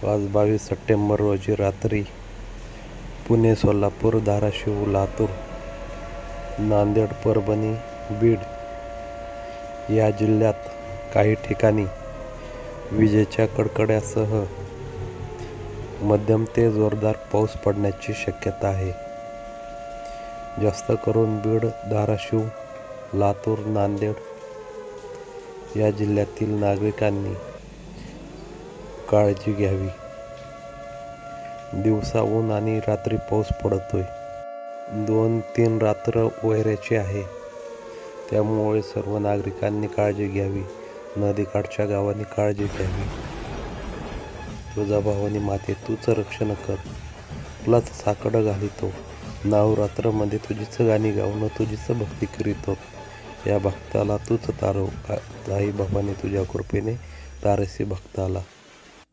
आज 22 सप्टेंबर रोजी रात्री पुणे, सोलापूर, धाराशिव, लातूर, नांदेड, परभणी, बीड या जिल्ह्यात काही ठिकाणी विजेच्या कडकडाटासह मध्यम ते जोरदार पाऊस पडण्याची शक्यता आहे. जास्त करून बीड, धाराशिव, लातूर, नांदेड या जिल्ह्यातील नागरिकांनी काळजी घ्यावी. दिवसा ऊन आणि रात्री पाऊस पडतोय. 2-3 रात्र वैऱ्याची आहे. त्यामुळे सर्व नागरिकांनी काळजी घ्यावी. नदीकाठच्या गावांनी काळजी घ्यावी. तुळजाभवानी माते तूच रक्षण कर, तुलाच साकडं घालितो. नवरात्रमध्ये तुझीच गाणी गाऊन तुझीच भक्ती करीतो. या भक्ताला तूच तारव, आई भवानी तुझ्या कृपेने तारसी भक्ताला.